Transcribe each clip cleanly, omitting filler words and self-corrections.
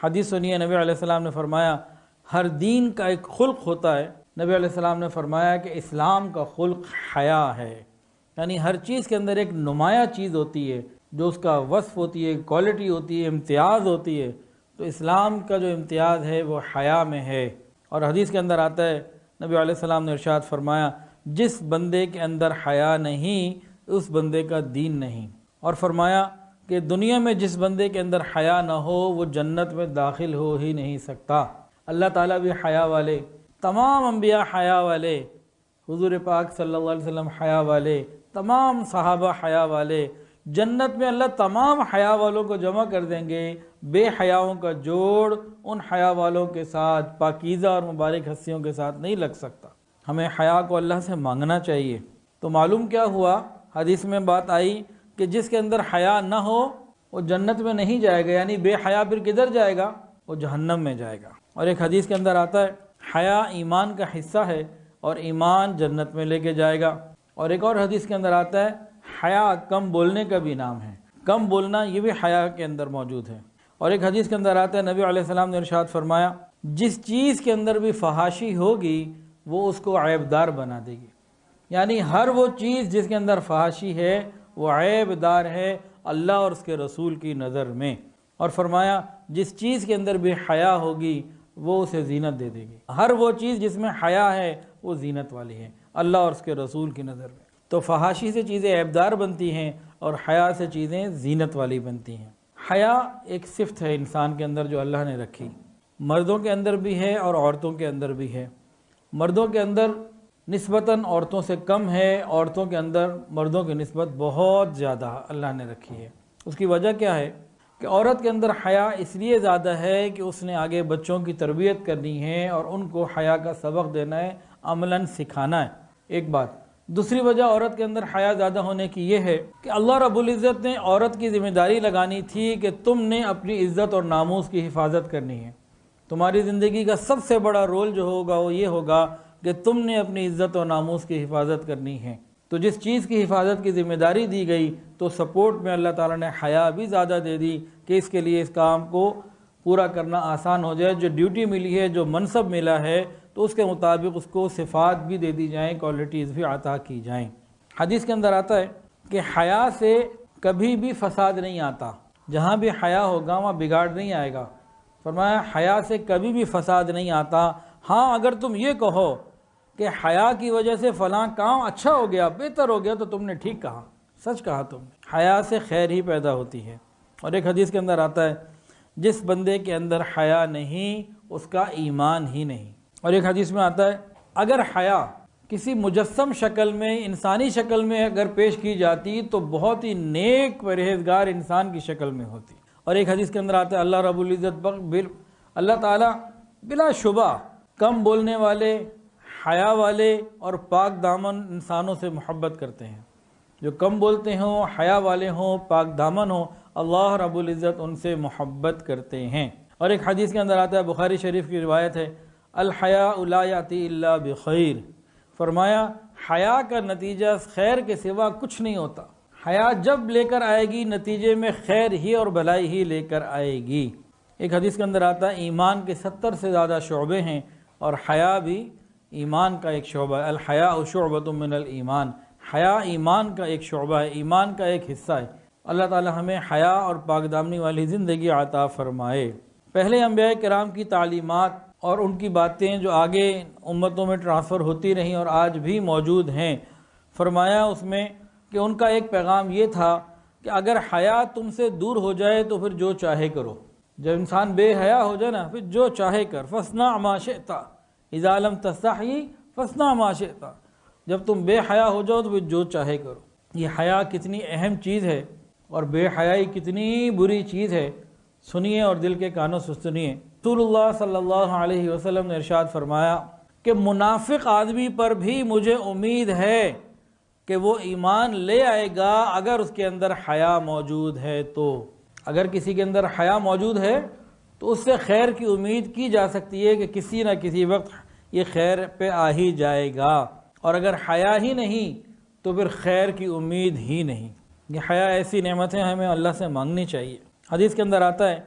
حدیث سنیے، نبی علیہ السلام نے فرمایا ہر دین کا ایک خلق ہوتا ہے۔ نبی علیہ السلام نے فرمایا کہ اسلام کا خلق حیا ہے، یعنی ہر چیز کے اندر ایک نمایاں چیز ہوتی ہے جو اس کا وصف ہوتی ہے، کوالٹی ہوتی ہے، امتیاز ہوتی ہے۔ تو اسلام کا جو امتیاز ہے وہ حیا میں ہے۔ اور حدیث کے اندر آتا ہے، نبی علیہ السلام نے ارشاد فرمایا جس بندے کے اندر حیا نہیں اس بندے کا دین نہیں، اور فرمایا کہ دنیا میں جس بندے کے اندر حیا نہ ہو وہ جنت میں داخل ہو ہی نہیں سکتا۔ اللہ تعالیٰ بھی حیا والے، تمام انبیاء حیا والے، حضور پاک صلی اللہ علیہ وسلم حیا والے، تمام صحابہ حیا والے، جنت میں اللہ تمام حیا والوں کو جمع کر دیں گے۔ بے حیاؤں کا جوڑ ان حیا والوں کے ساتھ، پاکیزہ اور مبارک ہستیوں کے ساتھ نہیں لگ سکتا۔ ہمیں حیا کو اللہ سے مانگنا چاہیے۔ تو معلوم کیا ہوا، حدیث میں بات آئی کہ جس کے اندر حیا نہ ہو وہ جنت میں نہیں جائے گا، یعنی بے حیا پھر کدھر جائے گا؟ وہ جہنم میں جائے گا۔ اور ایک حدیث کے اندر آتا ہے حیا ایمان کا حصہ ہے اور ایمان جنت میں لے کے جائے گا۔ اور ایک اور حدیث کے اندر آتا ہے حیا کم بولنے کا بھی نام ہے، کم بولنا یہ بھی حیا کے اندر موجود ہے۔ اور ایک حدیث کے اندر آتا ہے نبی علیہ السلام نے ارشاد فرمایا جس چیز کے اندر بھی فحاشی ہوگی وہ اس کو عیب دار بنا دے گی، یعنی ہر وہ چیز جس کے اندر فحاشی ہے وہ عیب دار ہے اللہ اور اس کے رسول کی نظر میں۔ اور فرمایا جس چیز کے اندر بھی حیا ہوگی وہ اسے زینت دے دے گی۔ ہر وہ چیز جس میں حیا ہے وہ زینت والی ہے اللہ اور اس کے رسول کی نظر میں۔ تو فحاشی سے چیزیں عیب دار بنتی ہیں اور حیا سے چیزیں زینت والی بنتی ہیں۔ حیا ایک صفت ہے انسان کے اندر جو اللہ نے رکھی، مردوں کے اندر بھی ہے اور عورتوں کے اندر بھی ہے۔ مردوں کے اندر نسبتاً عورتوں سے کم ہے، عورتوں کے اندر مردوں کی نسبت بہت زیادہ اللہ نے رکھی ہے۔ اس کی وجہ کیا ہے کہ عورت کے اندر حیا اس لیے زیادہ ہے کہ اس نے آگے بچوں کی تربیت کرنی ہے اور ان کو حیا کا سبق دینا ہے، عملاً سکھانا ہے، ایک بات۔ دوسری وجہ عورت کے اندر حیا زیادہ ہونے کی یہ ہے کہ اللہ رب العزت نے عورت کی ذمہ داری لگانی تھی کہ تم نے اپنی عزت اور ناموس کی حفاظت کرنی ہے۔ تمہاری زندگی کا سب سے بڑا رول جو ہوگا وہ یہ ہوگا کہ تم نے اپنی عزت اور ناموس کی حفاظت کرنی ہے۔ تو جس چیز کی حفاظت کی ذمہ داری دی گئی تو سپورٹ میں اللہ تعالیٰ نے حیا بھی زیادہ دے دی کہ اس کے لیے اس کام کو پورا کرنا آسان ہو جائے۔ جو ڈیوٹی ملی ہے، جو منصب ملا ہے، تو اس کے مطابق اس کو صفات بھی دے دی جائیں، کوالٹیز بھی عطا کی جائیں۔ حدیث کے اندر آتا ہے کہ حیا سے کبھی بھی فساد نہیں آتا، جہاں بھی حیا ہوگا وہاں بگاڑ نہیں آئے گا۔ فرمایا حیا سے کبھی بھی فساد نہیں آتا، ہاں اگر تم یہ کہو کہ حیا کی وجہ سے فلاں کام اچھا ہو گیا، بہتر ہو گیا، تو تم نے ٹھیک کہا، سچ کہا تم نے۔ حیا سے خیر ہی پیدا ہوتی ہے۔ اور ایک حدیث کے اندر آتا ہے جس بندے کے اندر حیا نہیں اس کا ایمان ہی نہیں۔ اور ایک حدیث میں آتا ہے اگر حیا کسی مجسم شکل میں، انسانی شکل میں اگر پیش کی جاتی تو بہت ہی نیک پرہیزگار انسان کی شکل میں ہوتی۔ اور ایک حدیث کے اندر آتا ہے اللہ رب العزت اللہ تعالیٰ بلا شبہ کم بولنے والے، حیا والے اور پاک دامن انسانوں سے محبت کرتے ہیں۔ جو کم بولتے ہوں، حیا والے ہوں، پاک دامن ہوں، اللہ رب العزت ان سے محبت کرتے ہیں۔ اور ایک حدیث کے اندر آتا ہے، بخاری شریف کی روایت ہے، الحیاء لا یاتی الا بخیر۔ فرمایا حیا کا نتیجہ خیر کے سوا کچھ نہیں ہوتا۔ حیا جب لے کر آئے گی نتیجے میں خیر ہی اور بھلائی ہی لے کر آئے گی۔ ایک حدیث کے اندر آتا ہے ایمان کے 70 سے زیادہ شعبے ہیں اور حیا بھی ایمان کا ایک شعبہ ہے۔ الحیاء شعبۃ من الایمان، حیا ایمان کا ایک شعبہ ہے، ایمان کا ایک حصہ ہے۔ اللہ تعالی ہمیں حیا اور پاک دامنی والی زندگی عطا فرمائے۔ پہلے انبیاء کرام کی تعلیمات اور ان کی باتیں جو آگے امتوں میں ٹرانسفر ہوتی رہیں اور آج بھی موجود ہیں، فرمایا اس میں کہ ان کا ایک پیغام یہ تھا کہ اگر حیا تم سے دور ہو جائے تو پھر جو چاہے کرو۔ جب انسان بے حیا ہو جائے نا، پھر جو چاہے کر، فاصنع ما شئت اذا لم تستحی فاصنع ما شئت۔ جب تم بے حیا ہو جاؤ تو پھر جو چاہے کرو۔ یہ حیا کتنی اہم چیز ہے اور بے حیائی کتنی بری چیز ہے، سنیے اور دل کے کانوں سے سنیے۔ رسول اللہ صلی اللہ علیہ وسلم نے ارشاد فرمایا کہ منافق آدمی پر بھی مجھے امید ہے کہ وہ ایمان لے آئے گا اگر اس کے اندر حیا موجود ہے تو۔ اگر کسی کے اندر حیا موجود ہے تو اس سے خیر کی امید کی جا سکتی ہے کہ کسی نہ کسی وقت یہ خیر پہ آ ہی جائے گا، اور اگر حیا ہی نہیں تو پھر خیر کی امید ہی نہیں۔ یہ حیا ایسی نعمت ہے ہمیں اللہ سے مانگنی چاہیے۔ حدیث کے اندر آتا ہے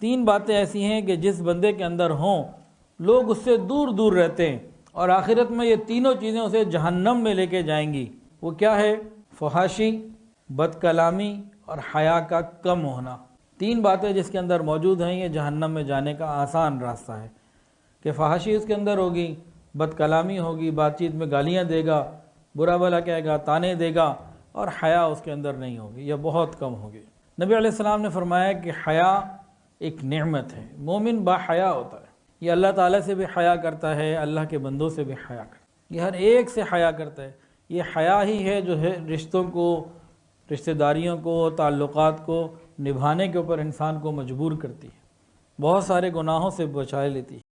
3 باتیں ایسی ہیں کہ جس بندے کے اندر ہوں لوگ اس سے دور دور رہتے ہیں، اور آخرت میں یہ تینوں چیزیں اسے جہنم میں لے کے جائیں گی۔ وہ کیا ہے؟ فحاشی، بد کلامی اور حیا کا کم ہونا۔ 3 باتیں جس کے اندر موجود ہیں، یہ جہنم میں جانے کا آسان راستہ ہے کہ فحاشی اس کے اندر ہوگی، بد کلامی ہوگی، بات چیت میں گالیاں دے گا، برا بھلا کہے گا، تانے دے گا، اور حیا اس کے اندر نہیں ہوگی یا بہت کم ہوگی۔ نبی علیہ السلام نے فرمایا کہ حیا ایک نعمت ہے، مومن با حیا ہوتا ہے، یہ اللہ تعالیٰ سے بھی حیا کرتا ہے، اللہ کے بندوں سے بھی حیا کرتا ہے، یہ ہر ایک سے حیا کرتا ہے۔ یہ حیا ہی ہے جو ہے رشتوں کو، رشتہ داریوں کو، تعلقات کو نبھانے کے اوپر انسان کو مجبور کرتی ہے، بہت سارے گناہوں سے بچا لیتی ہے۔